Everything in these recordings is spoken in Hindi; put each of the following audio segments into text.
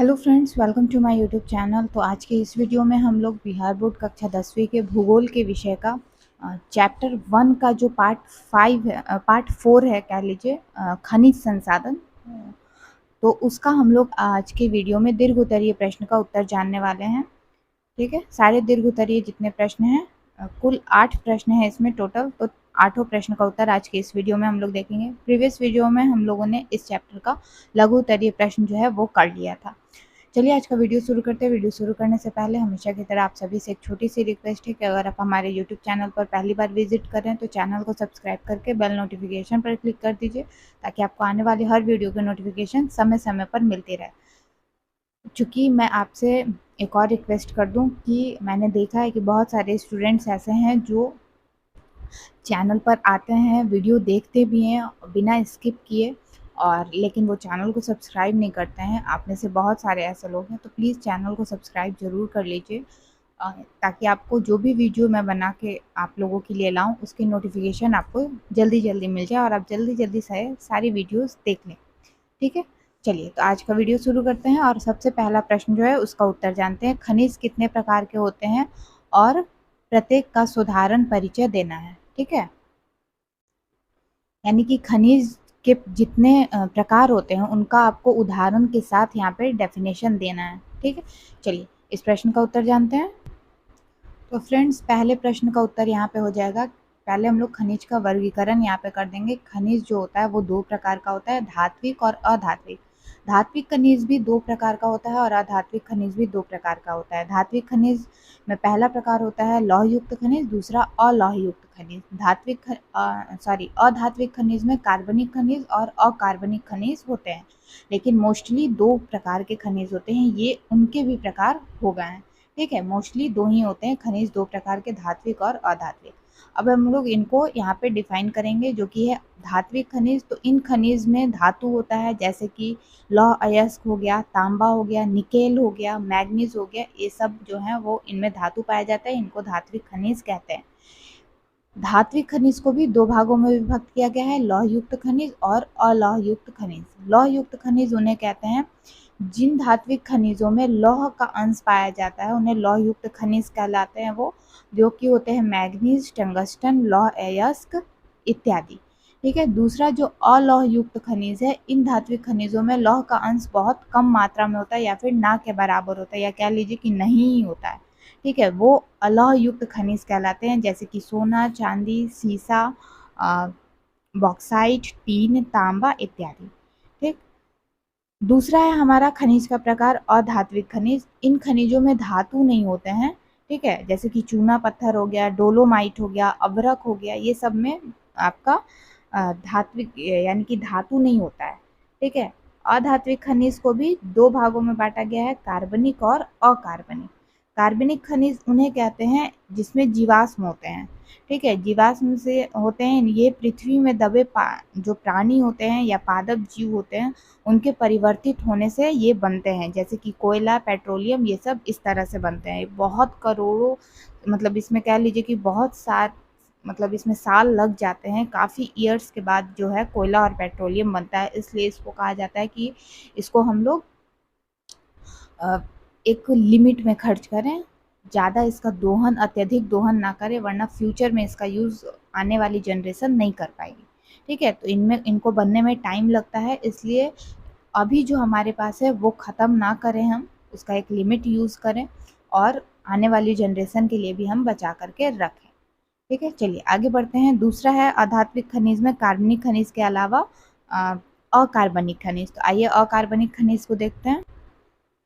Hello friends, welcome to my YouTube channel. तो आज के इस वीडियो में हम लोग बिहार बोर्ड कक्षा 10वीं के भूगोल के विषय का चैप्टर 1 का जो पार्ट 4 है, कह लीजिए, खनिज संसाधन। तो उसका हम लोग आज के वीडियो में दीर्घ उत्तरीय प्रश्न का उत्तर जानने वाले हैं। ठीक है, सारे दीर्घ उत्तरीय जितने प्रश्न हैं, कुल 8 प्रश्न हैं इसमें टोटल। तो 8 प्रश्न का उत्तर आज के इस वीडियो में हम लोग देखेंगे। प्रीवियस वीडियो में हम लोगों ने इस चैप्टर का लघु उत्तरीय प्रश्न जो है वो कर लिया था। चलिए आज का वीडियो शुरू करते हैं। वीडियो शुरू करने से पहले हमेशा की तरह आप सभी से एक छोटी सी रिक्वेस्ट है कि अगर आप हमारे यूट्यूब चैनल पर पहली बार विजिट कर रहे हैं तो चैनल को सब्सक्राइब करके बेल नोटिफिकेशन पर क्लिक कर दीजिए, ताकि आपको आने वाली हर वीडियो की नोटिफिकेशन समय समय पर मिलती रहे। चूँकि मैं आपसे एक और रिक्वेस्ट कर दूं कि मैंने देखा है कि बहुत सारे स्टूडेंट्स ऐसे हैं जो चैनल पर आते हैं, वीडियो देखते भी हैं बिना स्किप किए, और लेकिन वो चैनल को सब्सक्राइब नहीं करते हैं। आप में से बहुत सारे ऐसे लोग हैं, तो प्लीज़ चैनल को सब्सक्राइब ज़रूर कर लीजिए, ताकि आपको जो भी वीडियो मैं बना के आप लोगों के लिए लाऊं उसकी नोटिफिकेशन आपको जल्दी जल्दी मिल जाए और आप जल्दी जल्दी से सारी वीडियोस देख लें। ठीक है, चलिए तो आज का वीडियो शुरू करते हैं और सबसे पहला प्रश्न जो है उसका उत्तर जानते हैं। खनिज कितने प्रकार के होते हैं और प्रत्येक का साधारण परिचय देना है। ठीक है, यानी कि खनिज के जितने प्रकार होते हैं उनका आपको उदाहरण के साथ यहाँ पे डेफिनेशन देना है। ठीक है, चलिए इस प्रश्न का उत्तर जानते हैं। तो फ्रेंड्स, पहले प्रश्न का उत्तर यहाँ पे हो जाएगा। पहले हम लोग खनिज का वर्गीकरण यहाँ पे कर देंगे। खनिज जो होता है वो दो प्रकार का होता है, धात्विक और अधात्विक। धात्विक खनिज भी दो प्रकार का होता है और अधात्विक खनिज भी दो प्रकार का होता है। धात्विक खनिज में पहला प्रकार होता है लौहयुक्त खनिज, दूसरा अलौहयुक्त खनिज। अधात्विक खनिज में कार्बनिक खनिज और अकार्बनिक खनिज होते हैं, लेकिन मोस्टली दो प्रकार के खनिज होते हैं। ये उनके भी प्रकार हो गए हैं। ठीक है, मोस्टली दो ही होते हैं खनिज, दो प्रकार के, धात्विक और अधात्विक। अब हम लोग इनको यहाँ पे डिफाइन करेंगे, जो कि है धात्विक खनिज। तो इन खनिज में धातु होता है, जैसे कि लौह अयस्क हो गया, तांबा हो गया, निकेल हो गया, मैग्नीज हो गया, ये सब जो है वो इनमें धातु पाया जाता है। इनको धात्विक खनिज कहते हैं। धात्विक खनिज को भी दो भागों में विभक्त किया गया है, लौहयुक्त खनिज और अलौहयुक्त खनिज। लौहयुक्त खनिज उन्हें कहते हैं जिन धात्विक खनिजों में लौह का अंश पाया जाता है, उन्हें लौहयुक्त खनिज कहलाते हैं। वो जो कि होते हैं मैग्नीज, टंगस्टन, लौह अयस्क इत्यादि। ठीक है, दूसरा जो अलौहयुक्त खनिज है, इन धात्विक खनिजों में लौह का अंश बहुत कम मात्रा में होता है या फिर ना के बराबर होता है, या कह लीजिए कि नहीं ही होता है। ठीक है, वो अलौहयुक्त खनिज कहलाते हैं, जैसे कि सोना, चांदी, सीसा, बॉक्साइट, टीन, तांबा इत्यादि। ठीक, दूसरा है हमारा खनिज का प्रकार अधात्विक खनिज। इन खनिजों में धातु नहीं होते हैं। ठीक है, जैसे कि चूना पत्थर हो गया, डोलोमाइट हो गया, अभ्रक हो गया, ये सब में आपका धात्विक यानी कि धातु नहीं होता है। ठीक है, अधात्विक खनिज को भी दो भागों में बांटा गया है, कार्बनिक और अकार्बनिक। कार्बनिक खनिज उन्हें कहते हैं जिसमें जीवाश्म होते हैं। ठीक है, जीवाश्म से होते हैं ये पृथ्वी में दबे जो प्राणी होते हैं या पादप जीव होते हैं, उनके परिवर्तित होने से ये बनते हैं, जैसे कि कोयला, पेट्रोलियम, ये सब इस तरह से बनते हैं। बहुत करोड़ों, मतलब इसमें कह लीजिए कि बहुत साल, मतलब इसमें साल लग जाते हैं। काफ़ी ईयर्स के बाद जो है कोयला और पेट्रोलियम बनता है, इसलिए इसको कहा जाता है कि इसको हम लोग एक लिमिट में खर्च करें, ज़्यादा इसका दोहन, अत्यधिक दोहन ना करें, वरना फ्यूचर में इसका यूज़ आने वाली जनरेशन नहीं कर पाएगी। ठीक है, तो इनको बनने में टाइम लगता है, इसलिए अभी जो हमारे पास है वो ख़त्म ना करें, हम उसका एक लिमिट यूज़ करें और आने वाली जनरेशन के लिए भी हम बचा करके रखें। ठीक है, चलिए आगे बढ़ते हैं। दूसरा है अधात्विक खनिज में कार्बनिक खनिज के अलावा अकार्बनिक खनिज। तो आइए अकार्बनिक खनिज को देखते हैं।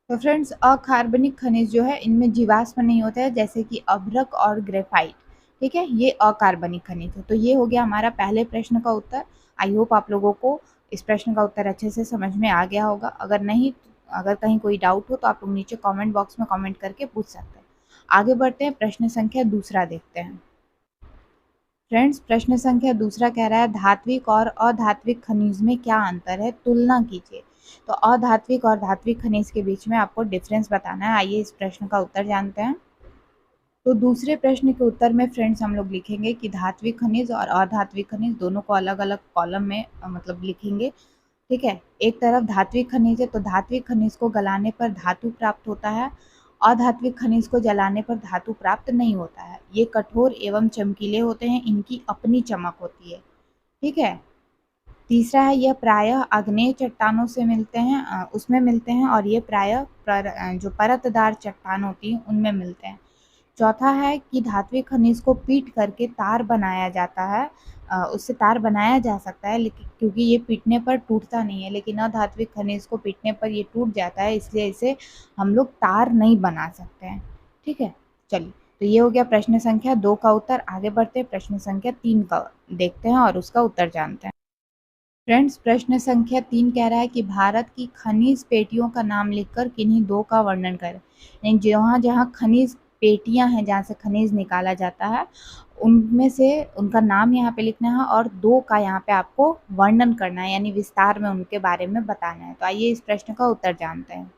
तो फ्रेंड्स, अकार्बनिक खनिज जो है इनमें जीवाश्म नहीं होता है, जैसे कि अभ्रक और ग्रेफाइट। ठीक है, ये अकार्बनिक खनिज है। तो ये हो गया हमारा पहले प्रश्न का उत्तर। आई होप आप लोगों को इस प्रश्न का उत्तर अच्छे से समझ में आ गया होगा। अगर नहीं, अगर कहीं कोई डाउट हो तो आप लोग नीचे कमेंट बॉक्स में कमेंट करके पूछ सकते हैं। आगे बढ़ते हैं, प्रश्न संख्या दूसरा देखते हैं। फ्रेंड्स, प्रश्न संख्या दूसरा कह रहा है धात्विक और अधात्विक खनिज में क्या अंतर है, तुलना कीजिए। तो अधात्विक और धात्विक खनिज के बीच में आपको डिफरेंस बताना है। आइए इस प्रश्न का उत्तर जानते हैं। तो दूसरे प्रश्न के उत्तर में फ्रेंड्स हम लोग लिखेंगे कि धात्विक खनिज और अधात्विक खनिज दोनों को अलग अलग कॉलम में मतलब लिखेंगे। ठीक है। एक तरफ धात्विक खनिज है, तो धात्विक खनिज को गलाने पर धातु प्राप्त होता है, अधात्विक खनिज को जलाने पर धातु प्राप्त नहीं होता है। ये कठोर एवं चमकीले होते हैं, इनकी अपनी चमक होती है। ठीक है। तीसरा है, यह प्रायः आग्नेय चट्टानों से मिलते हैं, उसमें मिलते हैं, और ये प्रायः जो परतदार चट्टान होती है उनमें मिलते हैं। चौथा है कि धात्विक खनिज को पीट करके तार बनाया जाता है, उससे तार बनाया जा सकता है, लेकिन क्योंकि ये पीटने पर टूटता नहीं है, लेकिन अधात्विक खनिज को पीटने पर ये टूट जाता है, इसलिए इसे हम लोग तार नहीं बना सकते हैं। ठीक है। चलिए, तो ये हो गया प्रश्न संख्या 2 का उत्तर। आगे बढ़ते हैं, प्रश्न संख्या 3 का देखते हैं और उसका उत्तर जानते हैं। फ्रेंड्स, प्रश्न संख्या 3 कह रहा है कि भारत की खनिज पेटियों का नाम लिखकर किन्हीं दो का वर्णन करें। यानी जहाँ जहाँ खनिज पेटियां हैं, जहाँ से खनिज निकाला जाता है, उनमें से उनका नाम यहाँ पे लिखना है और दो का यहाँ पे आपको वर्णन करना है, यानी विस्तार में उनके बारे में बताना है। तो आइए इस प्रश्न का उत्तर जानते हैं।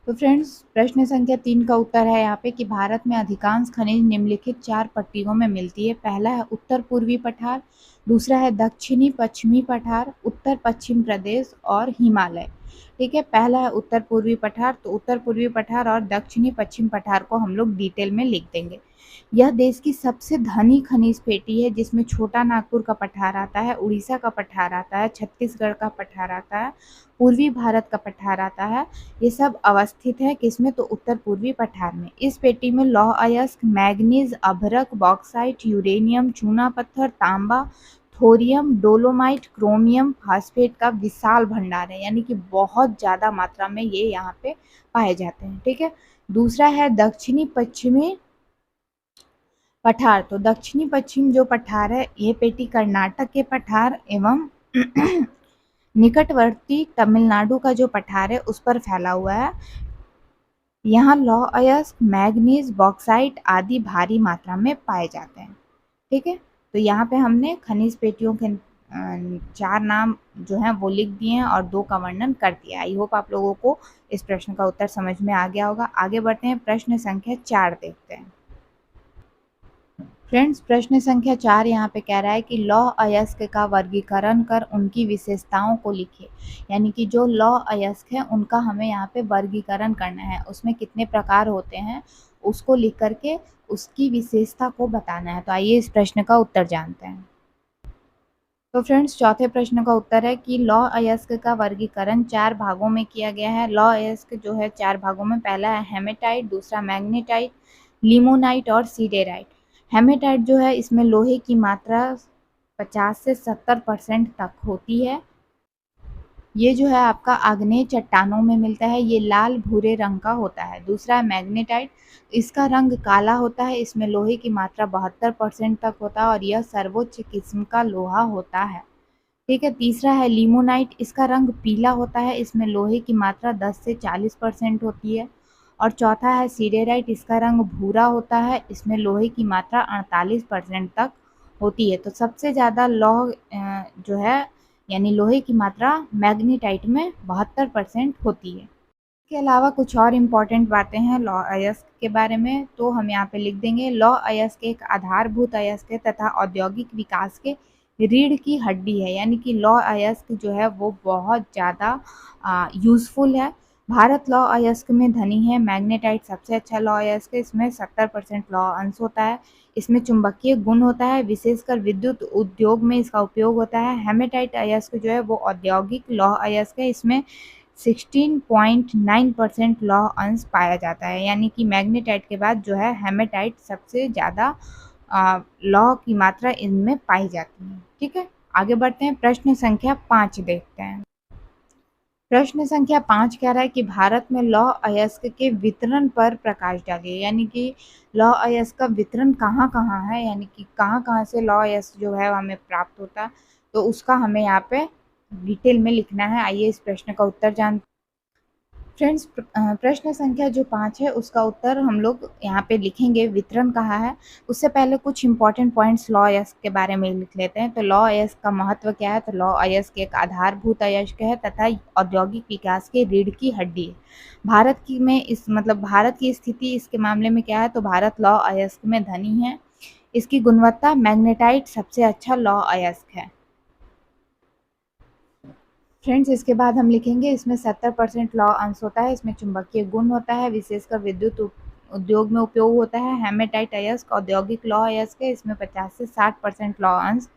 तो फ्रेंड्स, प्रश्न संख्या 3 का उत्तर है यहाँ पे कि भारत में अधिकांश खनिज निम्नलिखित 4 पट्टियों में मिलती है। पहला है उत्तर पूर्वी पठार, दूसरा है दक्षिणी पश्चिमी पठार, उत्तर पश्चिम प्रदेश और हिमालय। ठीक है। पहला है उत्तर पूर्वी पठार, तो उत्तर पूर्वी पठार और दक्षिणी पश्चिम पठार को हम लोग डिटेल में लिख देंगे। यह देश की सबसे घनी खनिज पेटी है, जिसमें छोटा नागपुर का पठार आता है, उड़ीसा का पठार आता है, छत्तीसगढ़ का पठार आता है, पूर्वी भारत का पठार आता है। ये सब अवस्थित है किसमें, तो उत्तर पूर्वी पठार में। इस पेटी में लौह अयस्क, मैग्नीज, अभ्रक, बॉक्साइट, यूरेनियम, चूना पत्थर, तांबा, थोरियम, डोलोमाइट, क्रोमियम, फास्फेट का विशाल भंडार है, यानी कि बहुत ज़्यादा मात्रा में ये यहाँ पे पाए जाते हैं। ठीक है। दूसरा है दक्षिणी पश्चिमी पठार, तो दक्षिणी पश्चिम जो पठार है, ये पेटी कर्नाटक के पठार एवं निकटवर्ती तमिलनाडु का जो पठार है उस पर फैला हुआ है। यहाँ लौह अयस्क, मैग्नीज, बॉक्साइट आदि भारी मात्रा में पाए जाते हैं। ठीक है। तो यहाँ पे हमने खनिज पेटियों के 4 नाम जो हैं वो लिख दिए हैं और 2 का वर्णन कर दिया। आई होप आप लोगों को इस प्रश्न का उत्तर समझ में आ गया होगा। आगे बढ़ते हैं, प्रश्न संख्या 4 देखते हैं। फ्रेंड्स, प्रश्न संख्या 4 यहाँ पे कह रहा है कि लौह अयस्क का वर्गीकरण कर उनकी विशेषताओं को लिखिए। यानी कि जो लौह अयस्क है उनका हमें यहाँ पे वर्गीकरण करना है, उसमें कितने प्रकार होते हैं उसको लिख करके उसकी विशेषता को बताना है। तो आइए इस प्रश्न का उत्तर जानते हैं। तो फ्रेंड्स, चौथे प्रश्न का उत्तर है कि लौह अयस्क का वर्गीकरण 4 भागों में किया गया है। लौह अयस्क जो है 4 भागों में, पहला है हेमेटाइट, दूसरा मैग्नेटाइट, लिमोनाइट और सीडेराइट। हेमेटाइट जो है इसमें लोहे की मात्रा 50 से 70% तक होती है। ये जो है आपका आग्नेय चट्टानों में मिलता है, ये लाल भूरे रंग का होता है। दूसरा है मैग्नेटाइट, इसका रंग काला होता है, इसमें लोहे की मात्रा 72% तक होता है और यह सर्वोच्च किस्म का लोहा होता है। ठीक है। तीसरा है लिमोनाइट, इसका रंग पीला होता है, इसमें लोहे की मात्रा 10 से 40% होती है। और चौथा है सीडेराइट, इसका रंग भूरा होता है, इसमें लोहे की मात्रा 48% तक होती है। तो सबसे ज़्यादा लौह जो है यानी लोहे की मात्रा मैग्नीटाइट में 72% होती है। इसके अलावा कुछ और इम्पॉर्टेंट बातें हैं लौह अयस्क के बारे में, तो हम यहाँ पे लिख देंगे। लौह अयस्क एक आधारभूत अयस्क है तथा औद्योगिक विकास के रीढ़ की हड्डी है, यानी कि लौह अयस्क जो है वो बहुत ज़्यादा यूज़फुल है। भारत लौह अयस्क में धनी है। मैग्नेटाइट सबसे अच्छा लौह अयस्क है, इसमें 70% लौह अंश होता है, इसमें चुंबकीय गुण होता है, विशेषकर विद्युत उद्योग में इसका उपयोग होता है। हेमेटाइट अयस्क जो है वो औद्योगिक लौह अयस्क है, इसमें 16.9% लौह अंश पाया जाता है, यानी कि मैग्नेटाइट के बाद जो है हेमेटाइट सबसे ज़्यादा लौह की मात्रा इनमें पाई जाती है। ठीक है। आगे बढ़ते हैं, प्रश्न संख्या 5 देखते हैं। प्रश्न संख्या 5 कह रहा है कि भारत में लौह अयस्क के वितरण पर प्रकाश डालिए। यानी कि लौह अयस्क का वितरण कहाँ कहाँ है, यानी कि कहाँ कहाँ से लौह अयस्क जो है हमें प्राप्त होता है, तो उसका हमें यहाँ पे डिटेल में लिखना है। आइए इस प्रश्न का उत्तर जानते हैं। फ्रेंड्स, प्रश्न संख्या जो 5 है उसका उत्तर हम लोग यहाँ पे लिखेंगे, वितरण कहा है। उससे पहले कुछ इंपॉर्टेंट पॉइंट्स लौह अयस्क के बारे में लिख लेते हैं। तो लौह अयस्क का महत्व क्या है, तो लौह अयस्क एक आधारभूत अयस्क है तथा औद्योगिक विकास के रीढ़ की हड्डी है। भारत की में इस मतलब भारत की स्थिति इसके मामले में क्या है, तो भारत लौह अयस्क में धनी है। इसकी गुणवत्ता मैग्नेटाइट सबसे अच्छा लौह अयस्क है। फ्रेंड्स, इसके बाद हम लिखेंगे इसमें 70% लौह अंश होता है, इसमें चुंबकीय गुण होता है, विशेषकर विद्युत उद्योग में उपयोग होता है। हेमेटाइट अयस्क औद्योगिक लौह अयस्क है, इसमें 50 से 60% लौह अंश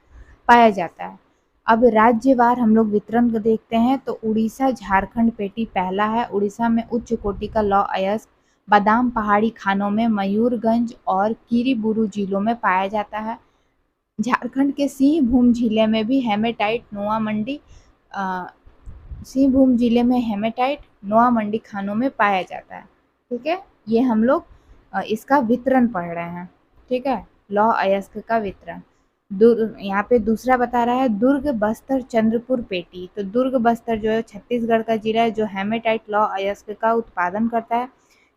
पाया जाता है। अब राज्यवार हम लोग वितरण को देखते हैं तो उड़ीसा झारखंड पेटी पहला है। उड़ीसा में उच्च कोटि का लौह अयस्क बादाम पहाड़ी खानों में मयूरगंज और किरीबुरू जिलों में पाया जाता है। झारखंड के सिंहभूम जिले में भी हेमेटाइट नोआ मंडी सिंहभूम जिले में हेमेटाइट नोआ मंडी खानों में पाया जाता है। ठीक है, ये हम लोग इसका वितरण पढ़ रहे हैं। ठीक है, लौह अयस्क का वितरण। यहाँ पे दूसरा बता रहा है दुर्ग बस्तर चंद्रपुर पेटी। तो दुर्ग बस्तर जो है छत्तीसगढ़ का जिला है जो हेमेटाइट लौह अयस्क का उत्पादन करता है।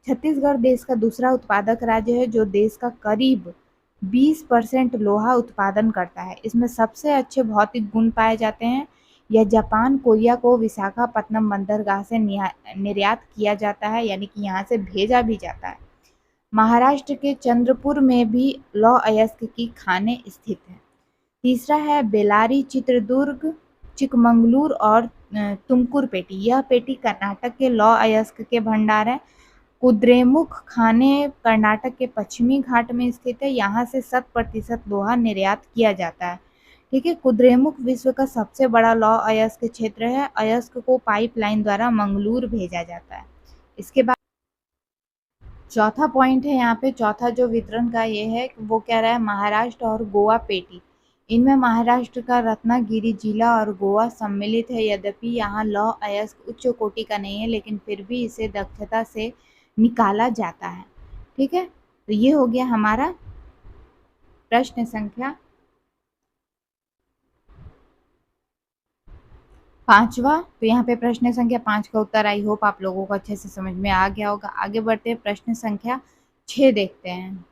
छत्तीसगढ़ देश का दूसरा उत्पादक राज्य है जो देश का करीब 20% लोहा उत्पादन करता है। इसमें सबसे अच्छे भौतिक गुण पाए जाते हैं। यह जापान कोरिया को विशाखापत्तनम बंदरगाह से निर्यात किया जाता है, यानी कि यहाँ से भेजा भी जाता है। महाराष्ट्र के चंद्रपुर में भी लौह अयस्क की खानें स्थित हैं। तीसरा है बेलारी चित्रदुर्ग चिकमंगलूर और तुमकुर पेटी। यह पेटी कर्नाटक के लौह अयस्क के भंडार है। कुद्रेमुख खाने कर्नाटक के पश्चिमी घाट में स्थित है, यहाँ से 100% लोहा निर्यात किया जाता है। ठीक है, कुद्रेमुख विश्व का सबसे बड़ा लौह अयस्क क्षेत्र है। अयस्क को पाइपलाइन द्वारा मंगलूर भेजा जाता है। इसके बाद चौथा पॉइंट है यहाँ पे, चौथा जो वितरण का ये है वो कह रहा है महाराष्ट्र और गोवा पेटी। इनमें महाराष्ट्र का रत्नागिरी जिला और गोवा सम्मिलित है। यद्यपि यहाँ लौह अयस्क उच्च कोटि का नहीं है, लेकिन फिर भी इसे दक्षता से निकाला जाता है। ठीक है, तो ये हो गया हमारा प्रश्न संख्या 5वां। तो यहाँ पे प्रश्न संख्या 5 का उत्तर आई होप आप लोगों को अच्छे से समझ में आ गया होगा। आगे बढ़ते हैं, प्रश्न संख्या 6 देखते हैं।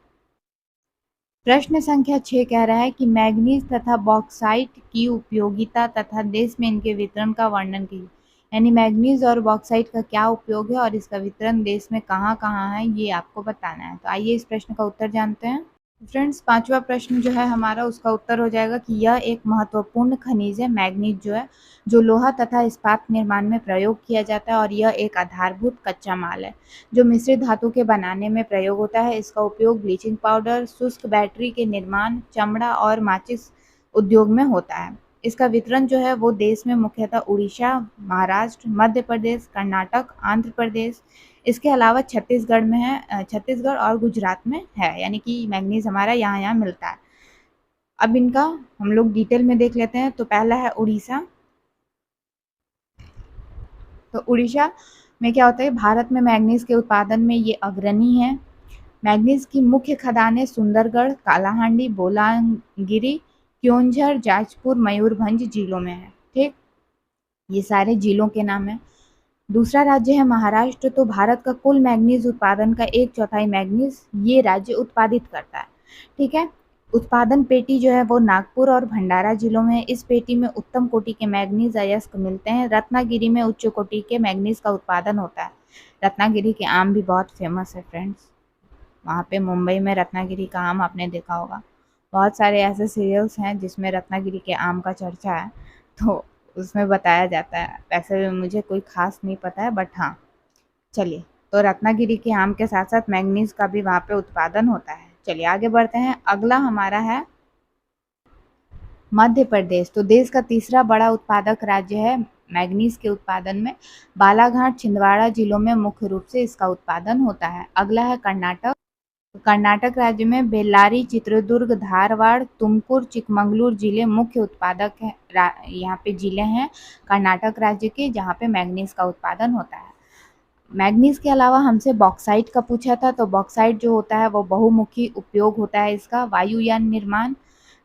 प्रश्न संख्या 6 कह रहा है कि मैग्नीज तथा बॉक्साइट की उपयोगिता तथा देश में इनके वितरण का वर्णन कीजिए। यानी मैग्नीज और बॉक्साइट का क्या उपयोग है और इसका वितरण देश में कहाँ कहाँ है, ये आपको बताना है। तो आइए इस प्रश्न का उत्तर जानते हैं। फ्रेंड्स, 5वां प्रश्न जो है हमारा उसका उत्तर हो जाएगा कि यह एक महत्वपूर्ण खनिज है। मैग्नीज जो है जो लोहा तथा इस्पात निर्माण में प्रयोग किया जाता है और यह एक आधारभूत कच्चा माल है जो मिश्रित धातु के बनाने में प्रयोग होता है। इसका उपयोग ब्लीचिंग पाउडर, शुष्क बैटरी के निर्माण, चमड़ा और माचिस उद्योग में होता है। इसका वितरण जो है वो देश में मुख्यतः उड़ीसा, महाराष्ट्र, मध्य प्रदेश, कर्नाटक, आंध्र प्रदेश, इसके अलावा छत्तीसगढ़ में है, छत्तीसगढ़ और गुजरात में है। यानी कि मैग्नीज हमारा यहाँ यहाँ मिलता है। अब इनका हम लोग डिटेल में देख लेते हैं। तो पहला है उड़ीसा। तो उड़ीसा में क्या होता है, भारत में मैग्नीज के उत्पादन में ये अग्रणी है। मैग्नीज की मुख्य खदानें सुंदरगढ़, कालाहांडी, बोलांगिरी, क्योंझर, जाजपुर, मयूरभंज जिलों में है। ठीक, ये सारे जिलों के नाम है। दूसरा राज्य है महाराष्ट्र। तो भारत का कुल मैग्नीज उत्पादन का 1/4 मैग्नीज ये राज्य उत्पादित करता है। ठीक है, उत्पादन पेटी जो है वो नागपुर और भंडारा जिलों में है। इस पेटी में उत्तम कोटि के मैग्नीज अयस्क मिलते हैं। रत्नागिरी में उच्च कोटि के मैग्नीज का उत्पादन होता है। रत्नागिरी के आम भी बहुत फेमस है फ्रेंड्स। वहाँ पे मुंबई में रत्नागिरी का आम आपने देखा होगा। बहुत सारे ऐसे सीरियल्स हैं जिसमें रत्नागिरी के आम का चर्चा है, तो उसमें बताया जाता है। वैसे मुझे कोई खास नहीं पता है, बट हाँ चलिए। तो रत्नागिरी के आम के साथ साथ मैग्नीज का भी वहाँ पे उत्पादन होता है। चलिए आगे बढ़ते हैं। अगला हमारा है मध्य प्रदेश। तो देश का तीसरा बड़ा उत्पादक राज्य है मैग्नीज के उत्पादन में। बालाघाट, छिंदवाड़ा जिलों में मुख्य रूप से इसका उत्पादन होता है। अगला है कर्नाटक। कर्नाटक राज्य में बेल्लारी, चित्रदुर्ग, धारवाड़, तुमकुर, चिकमंगलूर जिले मुख्य उत्पादक है। यहाँ पे जिले हैं कर्नाटक राज्य के जहाँ पे मैग्नीज का उत्पादन होता है। मैग्नीज के अलावा हमसे बॉक्साइट का पूछा था। तो बॉक्साइट जो होता है वो बहुमुखी उपयोग होता है इसका। वायुयान निर्माण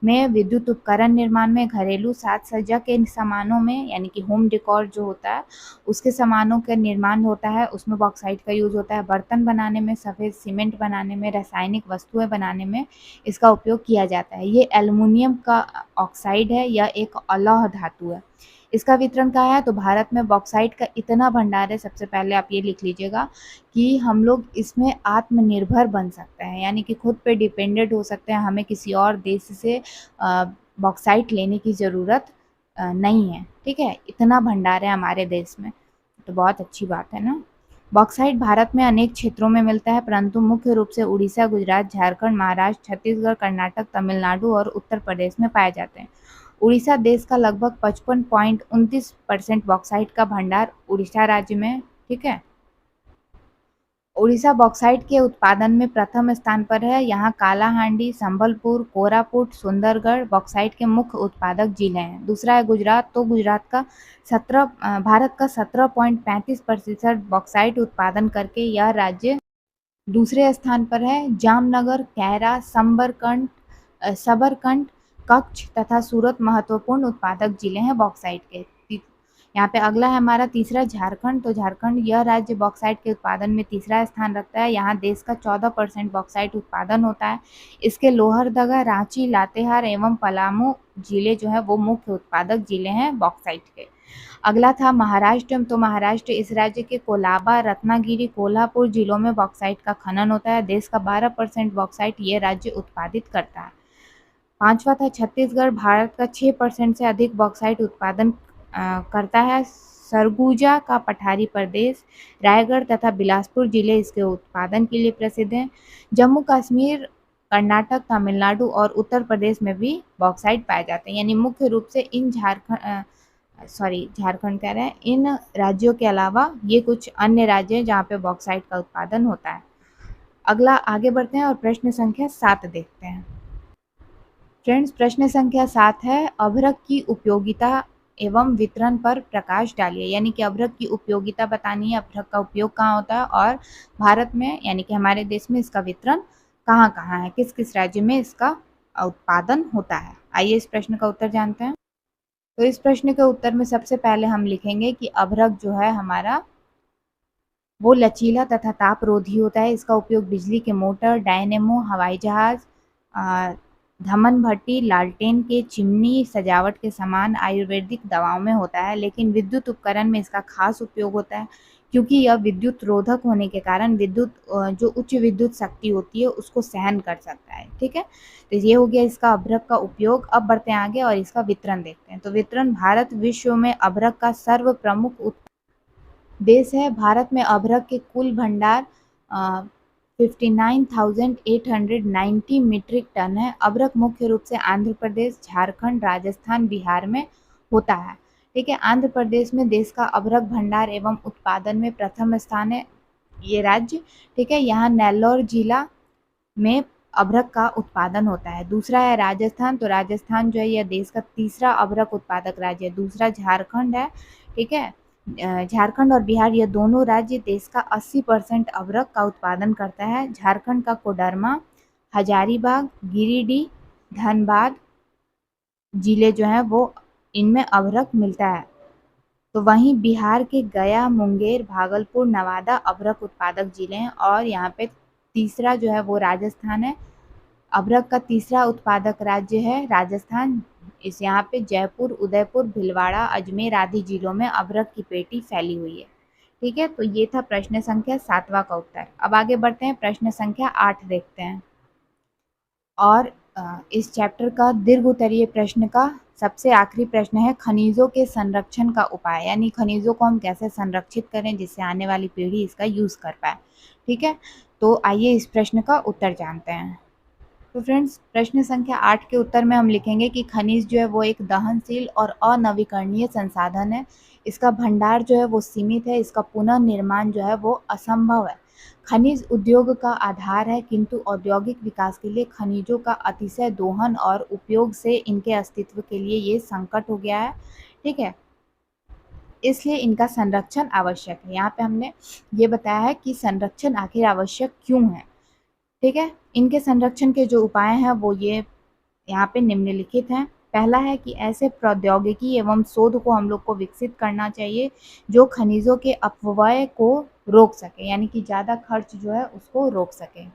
में, विद्युत उपकरण निर्माण में, घरेलू साज सज्जा के सामानों में, यानी कि होम डेकोर जो होता है उसके सामानों का निर्माण होता है, उसमें बॉक्साइट का यूज होता है। बर्तन बनाने में, सफ़ेद सीमेंट बनाने में, रासायनिक वस्तुएं बनाने में इसका उपयोग किया जाता है। ये एल्युमिनियम का ऑक्साइड है, यह एक अलौह धातु है। इसका वितरण कहाँ है, तो भारत में बॉक्साइट का इतना भंडार है। सबसे पहले आप ये लिख लीजिएगा कि हम लोग इसमें आत्मनिर्भर बन सकते हैं, यानी कि खुद पे डिपेंडेंट हो सकते हैं। हमें किसी और देश से बॉक्साइट लेने की ज़रूरत नहीं है। ठीक है, इतना भंडार है हमारे देश में, तो बहुत अच्छी बात है ना। बॉक्साइट भारत में अनेक क्षेत्रों में मिलता है, परंतु मुख्य रूप से उड़ीसा, गुजरात, झारखंड, महाराष्ट्र, छत्तीसगढ़, कर्नाटक, तमिलनाडु और उत्तर प्रदेश में पाए जाते हैं। उड़ीसा देश का लगभग 55.29% बॉक्साइट का भंडार उड़ीसा राज्य में है। ठीक है, उड़ीसा बॉक्साइट के उत्पादन में प्रथम स्थान पर है। यहाँ कालाहांडी, संबलपुर, कोरापुट, सुंदरगढ़ बॉक्साइट के मुख्य उत्पादक जिले हैं। दूसरा है गुजरात, तो गुजरात का भारत का 17.35% बॉक्साइट उत्पादन करके यह राज्य दूसरे स्थान पर है। जामनगर, कैरा, सबरकंठ, कच्छ तथा सूरत महत्वपूर्ण उत्पादक जिले हैं बॉक्साइट के। यहाँ पे अगला है हमारा तीसरा झारखंड, तो झारखंड यह राज्य बॉक्साइट के उत्पादन में तीसरा स्थान रखता है। यहाँ देश का 14% बॉक्साइट उत्पादन होता है। इसके लोहरदगा, रांची, लातेहार एवं पलामू जिले जो है वो मुख्य उत्पादक जिले हैं बॉक्साइट के। अगला था महाराष्ट्र, तो महाराष्ट्र इस राज्य के कोलाबा, रत्नागिरी, कोल्हापुर जिलों में बॉक्साइट का खनन होता है। देश का 12% बॉक्साइट ये राज्य उत्पादित करता है। पांचवा था छत्तीसगढ़, भारत का 6% से अधिक बॉक्साइट उत्पादन करता है। सरगुजा का पठारी प्रदेश, रायगढ़ तथा बिलासपुर जिले इसके उत्पादन के लिए प्रसिद्ध हैं। जम्मू कश्मीर, कर्नाटक, तमिलनाडु और उत्तर प्रदेश में भी बॉक्साइट पाए जाते हैं। यानी मुख्य रूप से इन झारखंड कह रहे हैं, इन राज्यों के अलावा ये कुछ अन्य राज्य हैं जहाँ पे बॉक्साइट का उत्पादन होता है। अगला आगे बढ़ते हैं और प्रश्न संख्या 7 देखते हैं। फ्रेंड्स, प्रश्न संख्या 7 है, अभ्रक की उपयोगिता एवं वितरण पर प्रकाश डालिए। यानी कि अभ्रक की उपयोगिता बतानी है, अभ्रक का उपयोग कहाँ होता है और भारत में यानी कि हमारे देश में इसका वितरण कहाँ कहाँ है, किस किस राज्य में इसका उत्पादन होता है। आइए इस प्रश्न का उत्तर जानते हैं। तो इस प्रश्न के उत्तर में सबसे पहले हम लिखेंगे कि अभ्रक जो है हमारा वो लचीला तथा तापरोधी होता है। इसका उपयोग बिजली के मोटर, डायनेमो, हवाई जहाज, धमन भट्टी, लालटेन के चिमनी, सजावट के सामान, आयुर्वेदिक दवाओं में होता है। लेकिन विद्युत उपकरण में इसका खास उपयोग होता है, क्योंकि यह विद्युत रोधक होने के कारण जो उच्च विद्युत शक्ति होती है उसको सहन कर सकता है। ठीक है, तो ये हो गया इसका अभ्रक का उपयोग। अब बढ़ते हैं आगे और इसका वितरण देखते हैं। तो वितरण, भारत विश्व में अभ्रक का सर्व प्रमुख देश है। भारत में अभ्रक के कुल भंडार 59,890 मीट्रिक टन है। अभ्रक मुख्य रूप से आंध्र प्रदेश, झारखंड, राजस्थान, बिहार में होता है। ठीक है, आंध्र प्रदेश में देश का अभ्रक भंडार एवं उत्पादन में प्रथम स्थान है ये राज्य। ठीक है, यहाँ नेल्लौर जिला में अभ्रक का उत्पादन होता है। दूसरा है राजस्थान, तो राजस्थान जो है यह देश का तीसरा अभ्रक उत्पादक राज्य है। दूसरा झारखंड है। ठीक है, झारखंड और बिहार ये दोनों राज्य देश का 80% अभ्रक का उत्पादन करता है। झारखंड का कोडरमा, हजारीबाग, गिरिडीह, धनबाद जिले जो हैं वो इनमें अभ्रक मिलता है। तो वहीं बिहार के गया, मुंगेर, भागलपुर, नवादा अभ्रक उत्पादक जिले हैं। और यहाँ पे तीसरा जो है वो राजस्थान है। अभ्रक का तीसरा उत्पादक राज्य है राजस्थान। इस यहाँ पे जयपुर, उदयपुर, भीलवाड़ा, अजमेर आदि जिलों में अभ्रक की पेटी फैली हुई है। ठीक है, तो ये था प्रश्न संख्या 7वां का उत्तर। अब आगे बढ़ते हैं, प्रश्न संख्या 8 देखते हैं। और इस चैप्टर का दीर्घ उत्तरीय प्रश्न का सबसे आखिरी प्रश्न है, खनिजों के संरक्षण का उपाय। यानी खनिजों को हम कैसे संरक्षित करें जिससे आने वाली पीढ़ी इसका यूज कर पाए। ठीक है, तो आइए इस प्रश्न का उत्तर जानते हैं। तो फ्रेंड्स, प्रश्न संख्या 8 के उत्तर में हम लिखेंगे कि खनिज जो है वो एक दहनशील और अनवीकरणीय संसाधन है। इसका भंडार जो है वो सीमित है। इसका पुनर्निर्माण जो है वो असंभव है। खनिज उद्योग का आधार है, किंतु औद्योगिक विकास के लिए खनिजों का अतिशय दोहन और उपयोग से इनके अस्तित्व के लिए ये संकट हो गया है। ठीक है, इसलिए इनका संरक्षण आवश्यक है। यहाँ पे हमने ये बताया है कि संरक्षण आखिर आवश्यक क्यों है। ठीक है, इनके संरक्षण के जो उपाय हैं वो ये यहाँ पे निम्नलिखित हैं। पहला है कि ऐसे प्रौद्योगिकी एवं शोध को हम लोग को विकसित करना चाहिए जो खनिजों के अपव्यय को रोक सके, यानी कि ज़्यादा खर्च जो है उसको रोक सके।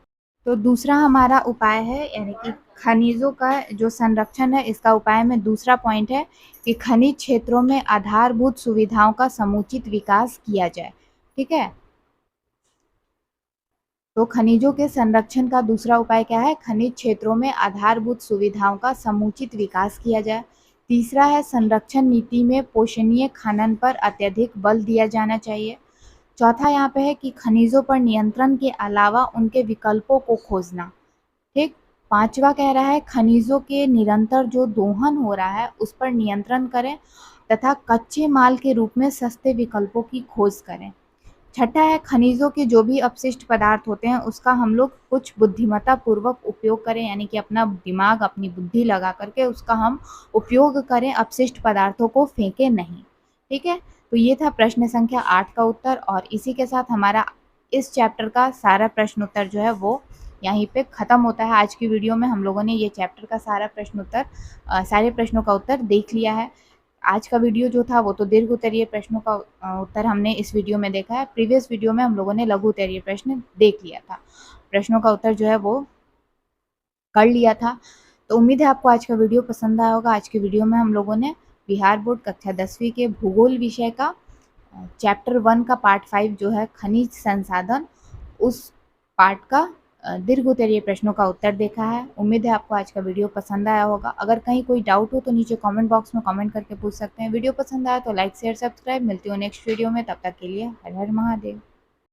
तो दूसरा हमारा उपाय है, यानी कि खनिजों का जो संरक्षण है इसका उपाय में दूसरा पॉइंट है कि खनिज क्षेत्रों में आधारभूत सुविधाओं का समुचित विकास किया जाए। ठीक है, तो खनिजों के संरक्षण का दूसरा उपाय क्या है, खनिज क्षेत्रों में आधारभूत सुविधाओं का समुचित विकास किया जाए। तीसरा है संरक्षण नीति में पोषणीय खनन पर अत्यधिक बल दिया जाना चाहिए। चौथा यहाँ पे है कि खनिजों पर नियंत्रण के अलावा उनके विकल्पों को खोजना। ठीक। पांचवा कह रहा है खनिजों के निरंतर जो दोहन हो रहा है उस पर नियंत्रण करें तथा कच्चे माल के रूप में सस्ते विकल्पों की खोज करें। छठा है खनिजों के जो भी अपशिष्ट पदार्थ होते हैं उसका हम लोग कुछ बुद्धिमत्ता पूर्वक उपयोग करें, यानी कि अपना दिमाग अपनी बुद्धि लगा करके उसका हम उपयोग करें, अपशिष्ट पदार्थों को फेंके नहीं। ठीक है, तो ये था प्रश्न संख्या 8 का उत्तर। और इसी के साथ हमारा इस चैप्टर का सारा प्रश्न उत्तर जो है वो यहीं पे ख़त्म होता है। आज की वीडियो में हम लोगों ने ये चैप्टर का सारा प्रश्न उत्तर सारे प्रश्नों का उत्तर देख लिया है। आज का वीडियो जो था वो तो दीर्घ उत्तरीय प्रश्नों का उत्तर हमने इस वीडियो में देखा है। प्रीवियस वीडियो में हम लोगों ने लघु उत्तरीय प्रश्न देख लिया था, प्रश्नों का उत्तर जो है वो कर लिया था। तो उम्मीद है आपको आज का वीडियो पसंद आया होगा। आज के वीडियो में हम लोगों ने बिहार बोर्ड कक्षा 10वीं के भूगोल विषय का चैप्टर 1 का पार्ट 5 जो है खनिज संसाधन, उस पार्ट का दीर्घ उत्तरीय प्रश्नों का उत्तर देखा है। उम्मीद है आपको आज का वीडियो पसंद आया होगा। अगर कहीं कोई डाउट हो तो नीचे कमेंट बॉक्स में कमेंट करके पूछ सकते हैं। वीडियो पसंद आया तो लाइक शेयर सब्सक्राइब। मिलती हूँ नेक्स्ट वीडियो में, तब तक के लिए हर हर महादेव।